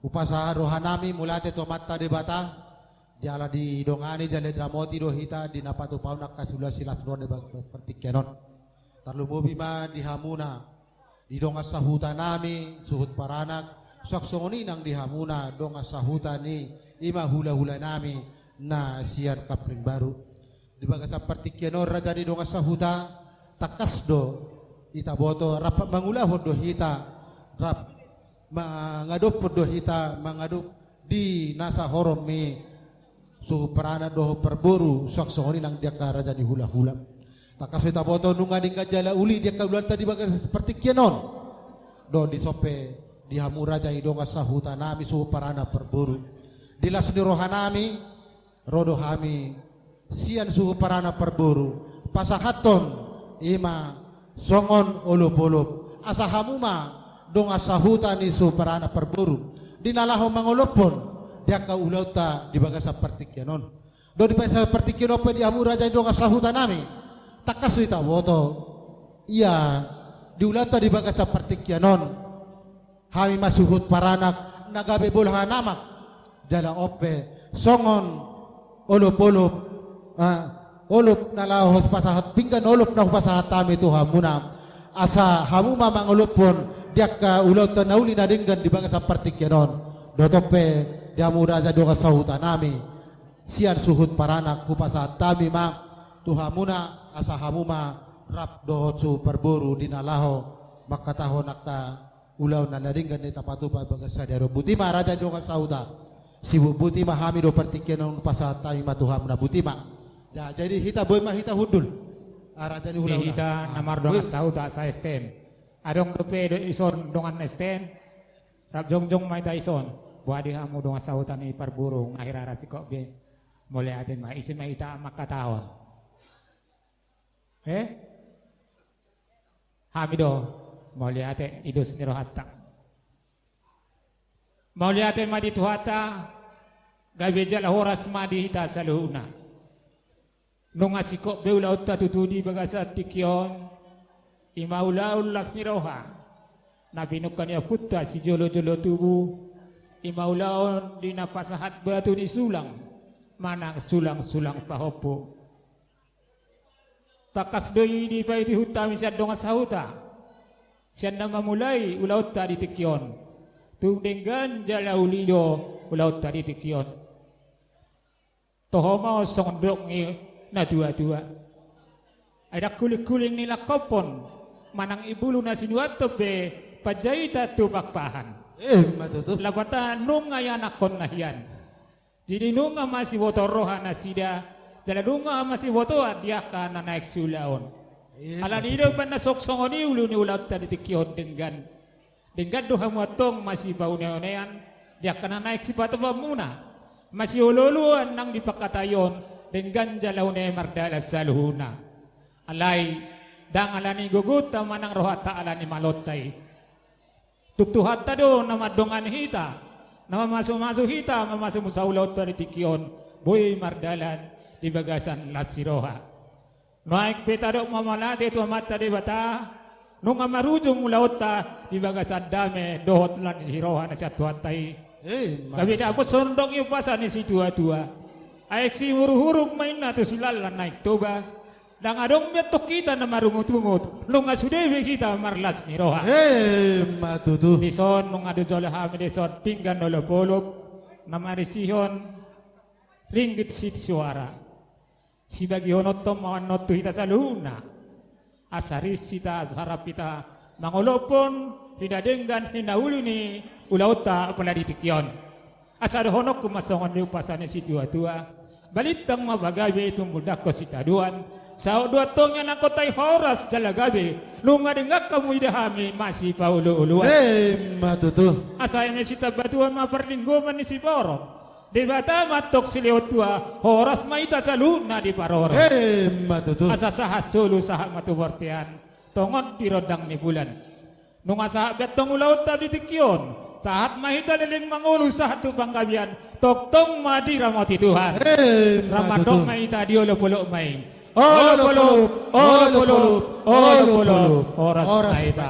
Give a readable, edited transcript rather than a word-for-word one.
Upasa rohanami mulate tomatta de bata jala di dongani jale dramoti rohita di napatu paunak kasula silas ronde pertikkenon tarlumo bima di hamuna di donga sahuta nami suhut paranak soksoni nang di hamuna donga sahuta ni ima hula-hula nami na sian kapling baru di bagasa pertikkenon raja di donga sahuta takas do ita boto rapat mangulah do hita rap mangadup podo hita mangadup di nasa horomi suhu perana doho perburu soksoni nang dia ka raja di hula-hula takas hita boto nunga dingga jala uli dia ka ular tadi bagas seperti kienon do di sope di hamu raja idonga sahuta nami suhu perana perburu dilas di rohanami rodo hami sian suhu perana perburu pasahaton ima songon ulup-ulup asahamuma dong asahuta ni superana perburu dinalaho mangolopon dia ka ulauta di bagasa pertikkenon do di bagasa pertikkenon pe di amu raja dong asahuta nami takas ita woto iya di ulauta di bagasa pertikkenon hami masuhut paranak nagabe bolha namak jala ope songon olup-olup olup nalaho pasahat pinggan olup na pasahat tami tu hamuna asa hamuma mangolopon dia ka ulau tanauli nadenggan di bagasa pertikkenon dotope dia muraja doga sahuta nami sian suhut paranak kupasa tami ma tuhamuna asa hamuma rap dohotsu perburu dinalaho makataho nakta ulau nadenggan ni tapatu pa bagasa dero butima raja doga sahuta sibu butima hami do pertikkenon pasa tami ma tuhamna butima ya jadi hita boy ma hita hudul araja ni ulau hita namar doga sahuta sa estem adong dope do ison dongan esten rap jongjong mai ta ison buadi hamu donga sahutan ni parburu ngahir arasi kok be mulai aten ma isi mai ta makatahon hamido mulai ate idus niro hatta mulai ate ma di tuhata gabe jala horas ma di hita saluna nunga sikok be ulau ta tutudi bagasa tikyon imaulaul lasniroha nabinukan ya putta si jolo-jolo tubuh imaulaun di napasahat batu ni sulang manang sulang-sulang pahopo takas doi di paiti hutami siya donga sahuta siya na mamulai ulaut tadi tikyon tung denggan jala ulido ulaut tadi tikyon tohoma songdok ni na dua-dua ada kuling-kuling nila kopon manang ibulu na sinuato be pajaita tubakpahan matutu labata nunga yanak kon nahian jadi nunga masih woto roha nasida jala nunga masih woto dia kana naik sulaon ala nido pan soksongoni ulu ni ulat tadi tikyon dengan doha muatong masih bau neonean dia kana naik sipata bamuna masih ololuan nang dipakatayon dengan jalaune mardala saluhuna alai dang alani guguta manang rohata alani malotay tuktuhatta do nama dongan hita nama masu hita mamasu musaulaut tadi tikyon boy mardalan di bagasan lasiroha naik beta do mamalate tu mata de bata nunga marujung mulauta di bagasan dame dohot lan siroha na satuatai kabida aku sondok yu pasan si tua-tua aek si huruf-huruf main na tu silalan naik toba dang adong betok kita na marungut-ungut lunga sudewe kita marlas ni roha matutu dison nung adu jola hami dison pinggan nolop-olop na marisihon ringgit sit suara si bagi honotom mawan notu hita sa luna asaris sita asharap kita mangolopon hinadenggan hinauli ni ulauta apalagi tikyon asar honok kumasongon ni upasane si tua-tua balitang mabagabe itu mudak ko si taduan sa dua tongnya nakotay horas jalagabe lunga dengak kamu idahami masih paulu-uluan matutu asay ni si tabatuan maperlingguman ni si poro debata matok si leotua horas maita sa luna di paroro matutu asa sahas sulu sahak matubortian tongon pirodang ni bulan nunga sahak betong ulaut tadi tikyon saat mahita liling mangulu saat tu panggabian toktong madi ramati Tuhan ramadong mahita di olop-olop main olop-olop oras mahita